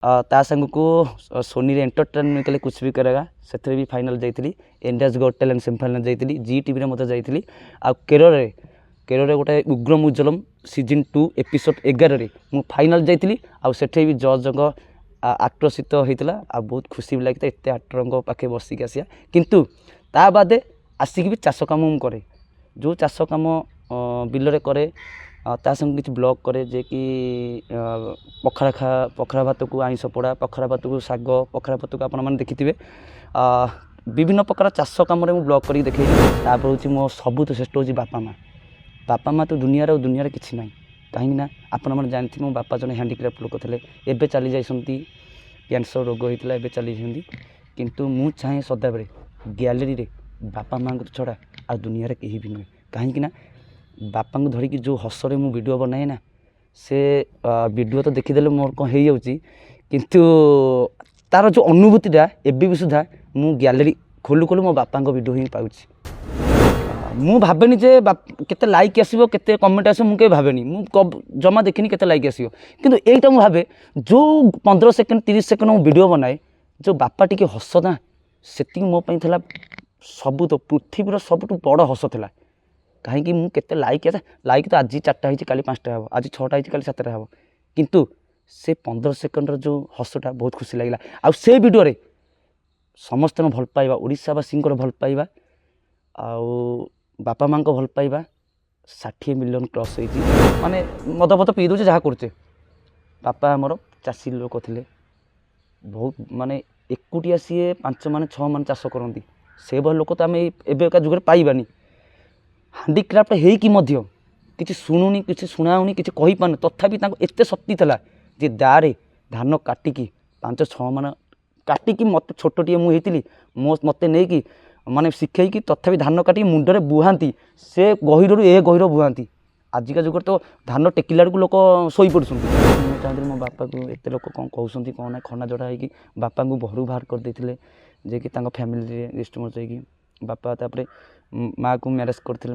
ता संग को सोनी रे एंटरटेनमेंट के लिए कुछ भी करेगा से भी फाइनल जाइली इंडियाज गॉट टैलेंट सेमीफाइनल जाइली जी टीवी मत जाइली आ केरल गोटे उग्रम उज्जवलम सीजन 2 एपिसोड 11 रे मु फाइनल जाइली आ सेठे भी जज आकर्षित होता आ बहुत खुशी भी लगी एत आक्टर पाखे बसिक आसिया किंतु ता बादे आसिक भी चाष कम करे जो चाष कम बिल करे ता संग किसी ब्लॉग करे जे कि पखरा भात को आईंस पोड़ा पखरा भात को शाग पखरा भात को आपण मैंने देखिथे विभिन्न प्रकार चाष कम ब्लॉग कर देखे तापर हूँ मो सबुत श्रेष्ठ हूँ बापा माँ तो दुनिया किसी ना कहीं आपण मैंने जानते मो बापा जन हैंडीक्राफ्ट लोक थे एवं चली जाती कैंसर रोग होता है चली किंतु मु चाहे सदाबे गैलेरी रे बापा माँ को छड़ा आ दुनिया कहीं भी नुहे कहीं बापा को धरिकी जो हसरे मु वीडियो बनाए ना से वीडियो तो देखीदे मोर कौन हो किंतु तार जो अनुभूतिटा एबे भी सुधा मु गैलेरी खोलू खोलू मो बापा वीडियो ही पाऊँ मु भावेनी जे केते लाइक आसो केते कमेंट आसो मुझे भावेनी मु जमा देखनी केते लाइक आसो किंतु एटा मु भावे जो 15 सेकंड 30 सेकंड मु वीडियो बनाए जो बापा टिके हसदा सेति मो पई थला सब तो पृथ्वीर सबुठ बड़ हस था कहीं मुझे लाइक तो आज 4टा होती काली 5टा हे आज 6टा होती काली 7टा हे किंतु से 15 सेकंड जो हसटा बहुत खुशी लगे आ से वीडियो रे समस्त भल पाइबा ओडिशावासी भल पाइबा आउ बापा माँ भल पाइबा 60 मिलियन क्रॉस होती माने मद फद पी दूचे जहाँ करचे बापा आमर चाषी लोक थे बहुत माने एकुटिया सी 5 माने 6 माने चाष करती से भल लोक तो आम एबेका जुगे पाइबानी हैंडीक्राफ्ट हो कि शुणुनी कि शुणाऊनी कि कहीपार तथापि एत शक्ति था जे दारे धान काटिकी 5-6 मान काटिकी मत छोटे मुझे मत नहीं माने शिखई तथापि धान काटिकी मुंडे बुहांती से गहिर ए गहिर बुहांती आजिका जुगर तो धान टेकिला लोक शोई पड़ुं मुझे चाहती मो बापा को एत लोक कौन कहते कौन ना खना जड़ा हो बापा को घर बाहर करदे जे कि फैमिली डिस्टर्बेंस होगी बापा तापर माँ को मैरेज करते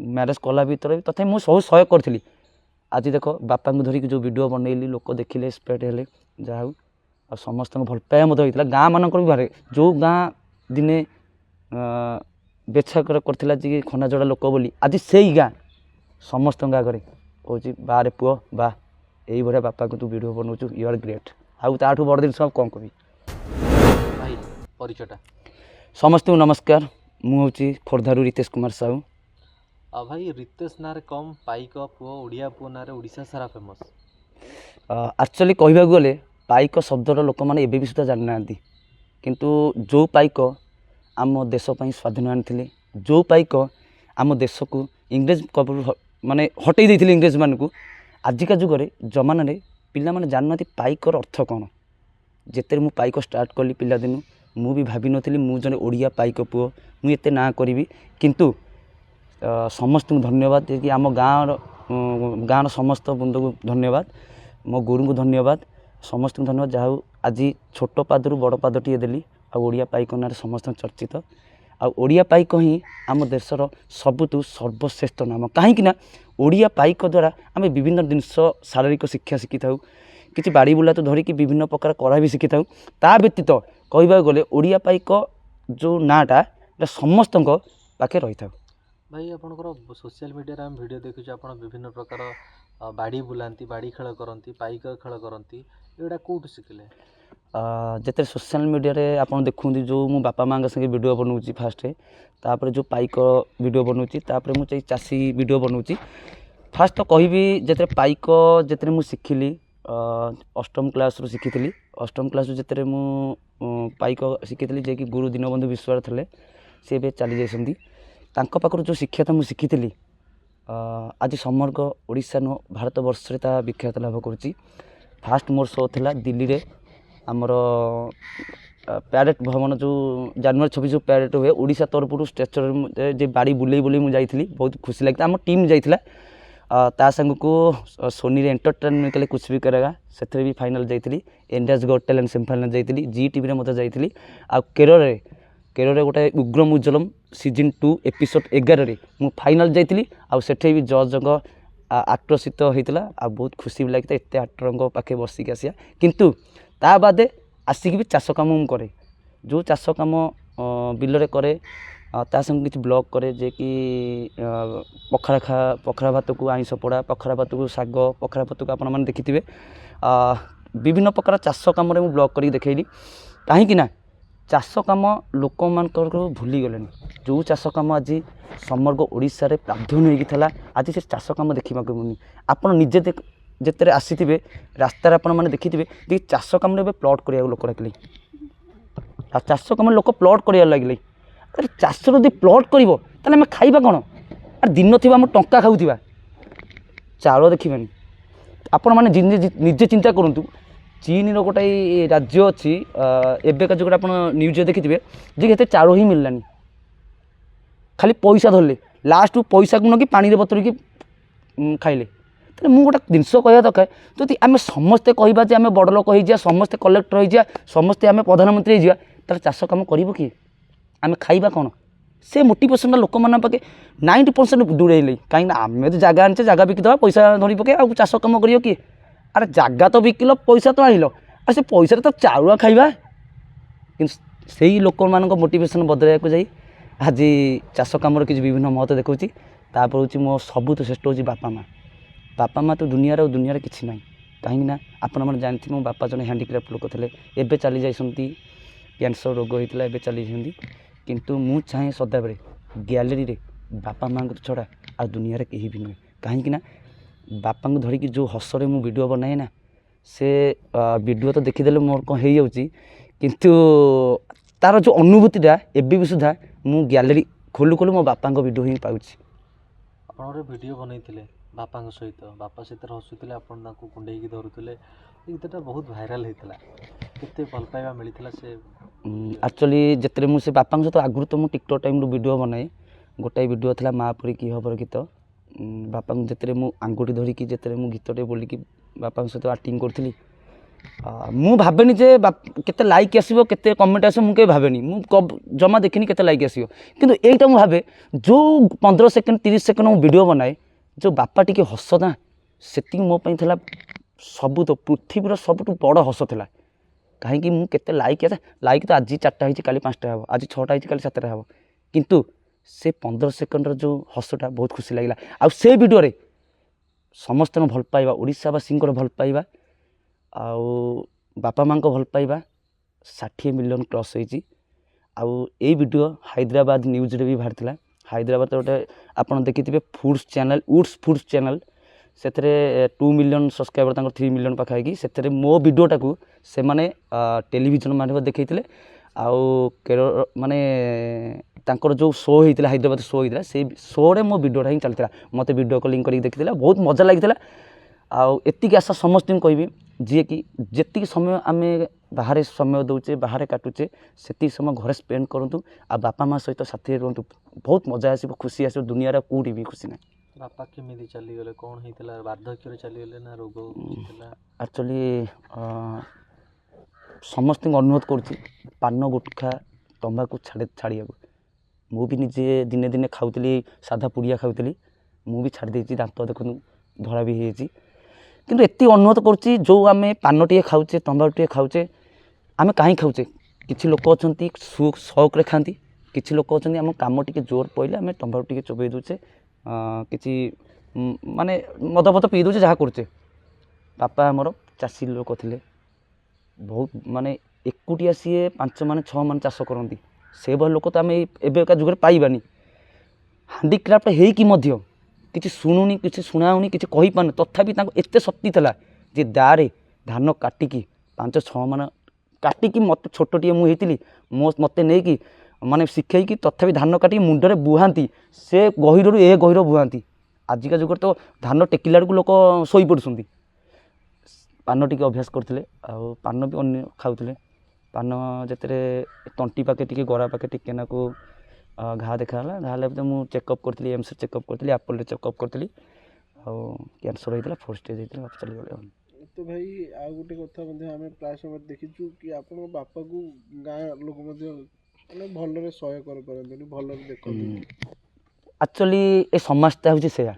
मैरेज कला भर भी तथा मुझे सब सहयोग करी आज देख बापा को धरिकी जो वीडियो बनैली लोक देखिले स्प्रेड हेले जहा आ समस्त भल पाया होता गाँ मानक भी बाहर जो गाँ दिने बेछा करता जी खनाजड़ा लोक बोली आज से ही गाँ समस्त आगे कौच बारे पुओ बा यही भाया बापा को तू वीडियो बनाऊ यू आर ग्रेट आउ ताठू बड़ जिन कौन कवि भाई परिचयटा समस्त नमस्कार मुझे खोर्धारू रितेश कुमार साहू भाई रितेश नारे कम पाइक पुओ ओडिया पुओ नारे ओडिशा सारा फेमस एक्चुअली कहवाक गले पाइक शब्दर लोक मैंने एबे भी सुधा जानी ना किंतु जो पाइक आम देश स्वाधीन आनी जो पाइक आम देश को इंग्रेज माने हटई देते इंग्रेज मान को आजिका जुगरे जमान पिला माने जान पाइकर अर्थ कौन जिते मु पाइक स्टार्ट कली पिलादिन मु भी भाभी नी मुझे ओडिया पाइक पुओ मुझे ना करी किंतु समस्त धन्यवाद कि आम गाँव समस्त बंद को धन्यवाद मो गुरु को धन्यवाद समस्त धन्यवाद जहाँ आज छोट पादरू बड़ पादटे देली आड़िया पाइक ना समस्त चर्चित आड़िया पाइक ही आम देशर सबुठू सर्वश्रेष्ठ नाम कहीं ओडिया पाइक द्वारा आम विभिन्न जिनस शारीरिक शिक्षा शिखी था कि बाड़ी बुला तो धरिकी विभिन्न प्रकार करा भी शिखी था ता व्यतीत कहवाक गले ओडिया पाइक जो नाटा समस्त पाखे रही था भाई आपनकर सोशल मीडिया आम वीडियो देखुचे आप विभिन्न प्रकार बाड़ी बुलांती बाड़ी खेल करती पाइक खेल करती एटा कौट शिखिले जिते सोशल मीडिया रे आपन देखुंती जो मो बापा माँ संगे वीडियो बनाऊँगी फास्ट तापर जो पाइक वीडियो बनाऊँगी तापर मुझे चाषी वीडियो बनाऊँगी फास्ट तो कहबी जिते पाइक जिते मुझे शिखिली 8म क्लास शिखी 8म क्लास जिते मु पाइक शिखी जे कि गुरु दीनबंधु विश्वास थे सी ए चली जाती पाखर जो शिक्षा मुझे शिखी आज समग्र ओडिशा नु भारत वर्ष विख्यात लाभ करुच्ची फास्ट मोर शो था दिल्ली रे आमर प्यारेड भवन जो जनवरी 26 जो प्यारेड हुए ओडिशा तरफ स्टेचर जे बाड़ी बुले बुले मुझे बहुत खुशी लगता आम टीम जाइला ता संग को सोनी रे एंटरटेनमेंट के लिए कुछ भी करेगा से भी फाइनल जाइली इंडियाज गॉट टैलेंट सेमीफाइनल जाइली जी टीवी मत जाइली आ केरल गोटे उग्रम उज्जवलम सीजन 2 एपिसोड 11 रे मु फाइनल जाइली आ सेठे भी जज ଆକର୍ଷିତ ହେଇଥିଲା ଆଉ ବହୁତ ଖୁସି ବି ଲାଗିଥିଲା ଏତେ ଆକ୍ଟରଙ୍କ ପାଖେ ବସିକି ଆସିବା। କିନ୍ତୁ ତା ବାଦେ ଆସିକି ବି ଚାଷ କାମ ମୁଁ କରେ, ଯେଉଁ ଚାଷ କାମ ବିଲରେ କରେ ତା ସାଙ୍ଗେ କିଛି ବ୍ଲଗ୍ କରେ, ଯେ କି ପଖାଳ ଭାତକୁ ଆଇଁଷ ପୋଡ଼ା, ପଖାଳ ଭାତକୁ ଶାଗ, ପଖାଳ ଭାତକୁ ଆପଣମାନେ ଦେଖିଥିବେ। ବିଭିନ୍ନ ପ୍ରକାର ଚାଷ କାମରେ ମୁଁ ବ୍ଲଗ୍ କରିକି ଦେଖେଇଲି। କାହିଁକି ନା ଚାଷ କାମ ଲୋକମାନଙ୍କର ଭୁଲିଗଲେଣି। ଯେଉଁ ଚାଷ କାମ ଆଜି ସମଗ୍ର ଓଡ଼ିଶାରେ ପ୍ରାଧାନ୍ୟ ହେଇକି ଥିଲା, ଆଜି ସେ ଚାଷ କାମ ଦେଖିବାକୁ ମିଳୁନି। ଆପଣ ନିଜେ ଯେତେବେଳେ ଆସିଥିବେ ରାସ୍ତାରେ ଆପଣମାନେ ଦେଖିଥିବେ ଯେ ଚାଷ କାମରେ ଏବେ ପ୍ଲଟ୍ କରିବାକୁ ଲୋକ ଡାକିଲେ, ଆଉ ଚାଷ କାମରେ ଲୋକ ପ୍ଲଟ୍ କରିବାକୁ ଲାଗିଲେ। ଆରେ ଚାଷ ଯଦି ପ୍ଲଟ୍ କରିବ ତାହେଲେ ଆମେ ଖାଇବା କ'ଣ? ଆରେ ଦିନ ଥିବା ଆମେ ଟଙ୍କା ଖାଉଥିବା, ଚାଉଳ ଦେଖିବାନି। ଆପଣମାନେ ନିଜେ ଚିନ୍ତା କରନ୍ତୁ, ଚୀନର ଗୋଟେ ରାଜ୍ୟ ଅଛି ଏବେକା ଯେଉଁଟା ଆପଣ ନ୍ୟୁଜ୍ରେ ଦେଖିଥିବେ, ଯେ ଏତେ ଚାଉଳ ହିଁ ମିଳିଲାନି, ଖାଲି ପଇସା ଧରିଲେ, ଲାଷ୍ଟକୁ ପଇସାକୁ ନେଇକି ପାଣିରେ ବତୁରିକି ଖାଇଲେ। ତାହେଲେ ମୁଁ ଗୋଟେ ଜିନିଷ କହିବା ଦରକାର, ଯଦି ଆମେ ସମସ୍ତେ କହିବା ଯେ ଆମେ ବଡ଼ ଲୋକ ହେଇଯିବା, ସମସ୍ତେ କଲେକ୍ଟର ହେଇଯିବା, ସମସ୍ତେ ଆମେ ପ୍ରଧାନମନ୍ତ୍ରୀ ହେଇଯିବା, ତାହେଲେ ଚାଷ କାମ କରିବ କିଏ? ଆମେ ଖାଇବା କ'ଣ? ସେ ମୋଟିଭେସନ୍ଟା ଲୋକମାନଙ୍କ ପାଖେ 90% ଦୂରେଇଲେ। କାହିଁକିନା ଆମେ ଯଦି ଜାଗା ଆଣିଛେ, ଜାଗା ବିକିଦେବା, ପଇସା ଧରି ପକାଇବା, ଆଉ ଚାଷ କାମ କରିବ କିଏ? ଆରେ ଜାଗା ତ ବିକିଲ, ପଇସା ତ ଆଣିଲ, ଆଉ ସେ ପଇସାରେ ତ ଚାଉଳ ଖାଇବା। କିନ୍ତୁ ସେଇ ଲୋକମାନଙ୍କ ମୋଟିଭେସନ୍ ବଦଳାଇବାକୁ ଯାଇ ଆଜି ଚାଷ କାମର କିଛି ବିଭିନ୍ନ ମହତ୍ଵ ଦେଖାଉଛି। ତାପରେ ହେଉଛି ମୋ ସବୁଠୁ ଶ୍ରେଷ୍ଠ ହେଉଛି ବାପା ମା'। ବାପା ମା' ତ ଦୁନିଆରେ କିଛି ନାହିଁ। କାହିଁକିନା ଆପଣମାନେ ଜାଣିଥିବେ ମୋ ବାପା ଜଣେ ହ୍ୟାଣ୍ଡିକ୍ରାଫ୍ଟ ଲୋକ ଥିଲେ, ଏବେ ଚାଲି ଯାଇଛନ୍ତି, କ୍ୟାନ୍ସର ରୋଗ ହେଇଥିଲା, ଏବେ ଚାଲିଯାଇଛନ୍ତି। କିନ୍ତୁ ମୁଁ ଚାହେଁ ସଦାବେଳେ ଗ୍ୟାଲେରୀରେ ବାପା ମାଆଙ୍କୁ ଛଡ଼ା ଆଉ ଦୁନିଆରେ କେହି ବି ନୁହେଁ। କାହିଁକିନା ବାପାଙ୍କୁ ଧରିକି ଯେଉଁ ହସରେ ମୁଁ ଭିଡ଼ିଓ ବନାଏ ନା, ସେ ଭିଡ଼ିଓ ତ ଦେଖିଦେଲେ ମୋର କ'ଣ ହେଇଯାଉଛି, କିନ୍ତୁ ତା'ର ଯେଉଁ ଅନୁଭୂତିଟା ଏବେ ବି ସୁଦ୍ଧା ମୁଁ ଗ୍ୟାଲେରୀ ଖୋଲୁ ଖୋଲୁ ମୋ ବାପାଙ୍କ ଭିଡ଼ିଓ ହିଁ ପାଉଛି। ଆପଣ ଗୋଟେ ଭିଡ଼ିଓ ବନେଇଥିଲେ ବାପାଙ୍କ ସହିତ, ବାପା ସେଥିରେ ହସୁଥିଲେ, ଆପଣ ତାଙ୍କୁ କୁଣ୍ଡେଇକି ଧରୁଥିଲେ, ଏ ଗୀତଟା ବହୁତ ଭାଇରାଲ୍ ହେଇଥିଲା। କେତେ ଭଲ ପାଇବା ମିଳିଥିଲା ସେ? ଆକ୍ଚୁଆଲି ଯେତେବେଳେ ମୁଁ ସେ ବାପାଙ୍କ ସହିତ ଆଗରୁ ତ ମୁଁ ଟିକଟକ୍ ଟାଇମ୍ରୁ ଭିଡ଼ିଓ ବନାଏ, ଗୋଟାଏ ଭିଡ଼ିଓ ଥିଲା ମା' ପରି କି ହବର ଗୀତ। ବାପାଙ୍କୁ ଯେତେବେଳେ ମୁଁ ଆଙ୍ଗୁଠି ଧରିକି ଯେତେବେଳେ ମୁଁ ଗୀତଟେ ବୋଲିକି ବାପାଙ୍କ ସହିତ ଆକ୍ଟିଂ କରୁଥିଲି, ମୁଁ ଭାବେନି ଯେ କେତେ ଲାଇକ୍ ଆସିବ, କେତେ କମେଣ୍ଟ ଆସିବ, ମୁଁ କେବେ ଭାବେନି। ମୁଁ ଜମା ଦେଖିନି କେତେ ଲାଇକ୍ ଆସିବ, କିନ୍ତୁ ଏଇଟା ମୁଁ ଭାବେ ଯେଉଁ 15 ସେକେଣ୍ଡ 30 ସେକେଣ୍ଡ ମୁଁ ଭିଡ଼ିଓ ବନାଏ, ଯେଉଁ ବାପା ଟିକେ ହସ ନା, ସେତିକି ମୋ ପାଇଁ ଥିଲା ପୃଥିବୀର ସବୁଠୁ ବଡ଼ ହସ ଥିଲା। କାହିଁକି ମୁଁ କେତେ ଲାଇକ୍ ତ ଆଜି 4ଟା ହେଇଛି, କାଲି 5ଟା ହେବ, ଆଜି 6ଟା ହେଇଛି, କାଲି 7ଟା ହେବ, କିନ୍ତୁ ସେ 15 ସେକେଣ୍ଡର ଯେଉଁ ହସଟା ବହୁତ ଖୁସି ଲାଗିଲା। ଆଉ ସେ ଭିଡ଼ିଓରେ ସମସ୍ତଙ୍କ ଭଲ ପାଇବା, ଓଡ଼ିଶାବାସୀଙ୍କର ଭଲ ପାଇବା ଆଉ ବାପା ମାଆଙ୍କ ଭଲ ପାଇବା 60 ମିଲିୟନ୍ କ୍ରସ୍ ହେଇଛି। ଆଉ ଏଇ ଭିଡ଼ିଓ ହାଇଦ୍ରାବାଦ ନ୍ୟୁଜ୍ରେ ବି ବାହାରିଥିଲା। ହାଇଦ୍ରାବାଦ ଗୋଟେ ଆପଣ ଦେଖିଥିବେ ଉଡ୍ସ ଫୁଡ୍ସ ଚ୍ୟାନେଲ୍, ସେଥିରେ 2 ମିଲିୟନ୍ ସବସ୍କ୍ରାଇବର୍, ତାଙ୍କର 3 ମିଲିୟନ୍ ପାଖାପାଖି। ସେଥିରେ ମୋ ଭିଡ଼ିଓଟାକୁ ସେମାନେ ଟେଲିଭିଜନ ମାଧ୍ୟମରେ ଦେଖେଇଥିଲେ। ଆଉ ମାନେ ତାଙ୍କର ଯେଉଁ ଶୋ ହେଇଥିଲା, ହାଇଦ୍ରାବାଦ ଶୋ ହେଇଥିଲା, ସେଇ ଶୋରେ ମୋ ଭିଡ଼ିଓଟା ହିଁ ଚାଲିଥିଲା। ମୋତେ ଭିଡ଼ିଓ କଲିଂ କରିକି ଦେଖିଥିଲା, ବହୁତ ମଜା ଲାଗିଥିଲା। ଆଉ ଏତିକି ଆଶା ସମସ୍ତଙ୍କୁ କହିବି, ଯିଏକି ଯେତିକି ସମୟ ଆମେ ବାହାରେ ସମୟ ଦେଉଛେ, ବାହାରେ କାଟୁଛେ, ସେତିକି ସମୟ ଘରେ ସ୍ପେଣ୍ଡ କରନ୍ତୁ, ଆଉ ବାପା ମା' ସହିତ ସାଥିରେ ରୁହନ୍ତୁ। ବହୁତ ମଜା ଆସିବ, ଖୁସି ଆସିବ, ଦୁନିଆରେ କେଉଁଠି ବି ଖୁସି ନାହିଁ। ବାପା କେମିତି ଚାଲିଗଲେ? କ'ଣ ହେଇଥିଲା? ବାର୍ଦ୍ଧକ୍ୟରେ ଚାଲିଗଲେ ନା ରୋଗ ଥିଲା? ଆକ୍ଚୁଆଲି ସମସ୍ତଙ୍କୁ ଅନୁରୋଧ କରୁଛି, ପାନ ଗୁଟଖା ତମ୍ବାକୁ ଛାଡ଼ିବାକୁ। ମୁଁ ବି ନିଜେ ଦିନେ ଦିନେ ଖାଉଥିଲି, ସାଧା ପୁଡ଼ିଆ ଖାଉଥିଲି, ମୁଁ ବି ଛାଡ଼ି ଦେଇଛି। ଦାନ୍ତ ଦେଖନ୍ତୁ ଧଳା ବି ହେଇଯାଇଛି। କିନ୍ତୁ ଏତିକି ଅନୁରୋଧ କରୁଛି, ଯେଉଁ ଆମେ ପାନ ଟିକେ ଖାଉଛେ, ତମ୍ବାକୁ ଟିକେ ଖାଉଛେ, ଆମେ କାହିଁ ଖାଉଛେ? କିଛି ଲୋକ ଅଛନ୍ତି ସଉକରେ ଖାଆନ୍ତି, କିଛି ଲୋକ ଅଛନ୍ତି ଆମ କାମ ଟିକେ ଜୋର ପଡ଼ିଲେ ଆମେ ତମ୍ବାକୁ ଟିକେ ଚୋବେଇ ଦେଉଛେ, କିଛି ମାନେ ମଦ ପିଇ ଦେଉଛେ, ଯାହା କରୁଛେ। ବାପା ଆମର ଚାଷୀ ଲୋକ ଥିଲେ, ବହୁତ ମାନେ ଏକୁଟିଆ ସିଏ 5 ମାନେ 6 ମାନେ ଚାଷ କରନ୍ତି। ସେଭଳି ଲୋକ ତ ଆମେ ଏବେକା ଯୁଗରେ ପାଇବାନି। ହ୍ୟାଣ୍ଡିକ୍ରାଫ୍ଟ ହେଇକି ମଧ୍ୟ କିଛି ଶୁଣୁନି, କିଛି ଶୁଣାଉନି, କିଛି କହିପାରୁନି, ତଥାପି ତାଙ୍କୁ ଏତେ ଶକ୍ତି ଥିଲା ଯେ ଦାରେ ଧାନ କାଟିକି 5-6 ମାନେ କାଟିକି, ମୋତେ ଛୋଟଟିଏ ମୁଁ ହେଇଥିଲି, ମୋତେ ନେଇକି ମାନେ ଶିଖେଇକି ତଥାପି ଧାନ କାଟିକି ମୁଣ୍ଡରେ ବୁହାନ୍ତି, ସେ ଗହିରରୁ ଏ ଗହିର ବୁହାନ୍ତି। ଆଜିକା ଯୁଗରେ ତ ଧାନ ଟେକିଲା ବେଳକୁ ଲୋକ ଶୋଇପଡ଼ୁଛନ୍ତି। ପାନ ଟିକେ ଅଭ୍ୟାସ କରୁଥିଲେ, ଆଉ ପାନ ବି ଅନ୍ୟ ଖାଉଥିଲେ। ପାନ ଯେତେବେଳେ ତଣ୍ଟି ପାଖେ ଟିକେ ଗଳା ପାଖେ ଟିକେ ନାକୁ ଘା ଦେଖାହେଲା, ଘା ହେଲା ଭିତରେ ମୁଁ ଚେକଅପ୍ କରିଥିଲି, ଏମ୍ସରେ ଚେକଅପ୍ କରିଥିଲି, ଆପୋଲୋରେ ଚେକଅପ୍ କରିଥିଲି, ଆଉ କ୍ୟାନ୍ସର ହେଇଥିଲା, 4th ଷ୍ଟେଜ୍ ହେଇଥିଲା, ବାପା ଚାଲିଗଲେ। ତ ଭାଇ ଆଉ ଗୋଟେ କଥା ମଧ୍ୟ ଆମେ ପ୍ରାୟ ସମୟ ଦେଖିଛୁ କି ଆପଣଙ୍କ ବାପାକୁ ଗାଁ ଲୋକ ମଧ୍ୟ ମାନେ ଭଲରେ ସହ୍ୟ କରିପାରନ୍ତିନି, ଭଲରେ ଦେଖନ୍ତି। ଆକ୍ଚୁଆଲି ଏ ସମାଜଟା ହେଉଛି ସେଇଆ।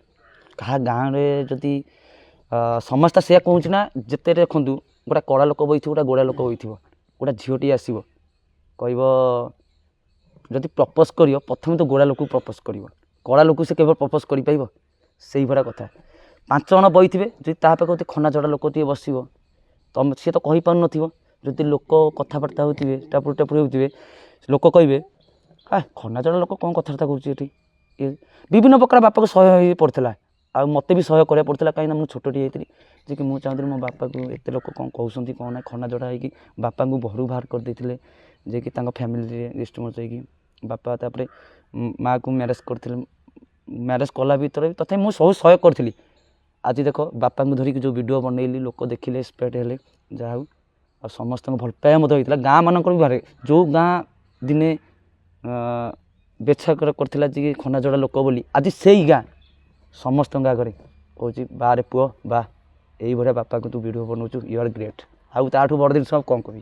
କାହା ଗାଁରେ ଯଦି ସମସ୍ତେ ସେୟା କହୁଛି ନା ଯେତେ ଦେଖନ୍ତୁ ଗୋଟେ କଳା ଲୋକ ବଇଥିବ ଗୋଟେ ଗୋଡ଼ା ଲୋକ ବଇଥିବ ଗୋଟେ ଝିଅଟିଏ ଆସିବ କହିବ ଯଦି ପ୍ରପୋଜ୍ କରିବ ପ୍ରଥମେ ତ ଗୋଡ଼ା ଲୋକକୁ ପ୍ରପୋଜ୍ କରିବ କଳା ଲୋକକୁ ସେ କେବେ ପ୍ରପୋଜ୍ କରିପାରିବ ସେଇଭଳିଆ କଥା 5 ଜଣ ବଇଥିବେ ଯଦି ତା ପାଖରେ ଯଦି ଖନାଜଡ଼ା ଲୋକଟିଏ ବସିବ ତମେ ସିଏ ତ କହିପାରୁନଥିବ ଯଦି ଲୋକ କଥାବାର୍ତ୍ତା ହେଉଥିବେ ଟାପୁରି ଟାପୁରି ହେଉଥିବେ ଲୋକ କହିବେ ଖନାଜଡ଼ା ଲୋକ କ'ଣ କଥାବାର୍ତ୍ତା କରୁଛି ଏଠି ବିଭିନ୍ନ ପ୍ରକାର ବାପାକୁ ସହ୍ୟ ହେଇ ପଡ଼ିଥିଲା ଆଉ ମୋତେ ବି ସହ୍ୟ କରିବାକୁ ପଡ଼ିଥିଲା କାହିଁକିନା ମୁଁ ଛୋଟଟିଏ ହେଇଥିଲି ଯେ କି ମୁଁ ଚାହୁଁଥିଲି ମୋ ବାପାକୁ ଏତେ ଲୋକ କ'ଣ କହୁଛନ୍ତି କ'ଣ ନାହିଁ ଖନାଜଡ଼ା ହେଇକି ବାପାଙ୍କୁ ଘରୁ ବାହାର କରିଦେଇଥିଲେ ଯେ କି ତାଙ୍କ ଫ୍ୟାମିଲିରେ ଡିଷ୍ଟର୍ବାନ୍ସ ହେଇକି ବାପା ତାପରେ ମାଆକୁ ମ୍ୟାରେଜ୍ କରିଥିଲେ ମ୍ୟାରେଜ୍ କଲା ଭିତରେ ବି ତଥାପି ମୁଁ ସବୁ ସହ୍ୟ କରିଥିଲି ଆଜି ଦେଖ ବାପାଙ୍କୁ ଧରିକି ଯେଉଁ ଭିଡ଼ିଓ ବନେଇଲି ଲୋକ ଦେଖିଲେ ଇନ୍ସପାୟାର୍ଡ ହେଲେ ଯାହା ହଉ ଆଉ ସମସ୍ତଙ୍କୁ ଭଲ ପାଇବା ମଧ୍ୟ ହେଇଥିଲା ଗାଁ ମାନଙ୍କର ବି ବାହାରେ ଯେଉଁ ଗାଁ ଦିନେ ବେଛା କରିଥିଲା ଯେ ଖନାଜଡ଼ା ଲୋକ ବୋଲି ଆଜି ସେଇ ଗାଁ ସମସ୍ତଙ୍କ ଆଗରେ କହୁଛି ବାରେ ପୁଅ ବା ଏଇଭଳିଆ ବାପାକୁ ତୁ ଭିଡ଼ିଓ ବନାଉଛୁ ୟୁ ଆର୍ ଗ୍ରେଟ୍ ଆଉ ତାଠୁ ବଡ଼ ଜିନିଷ ଆଉ କ'ଣ କହିବି।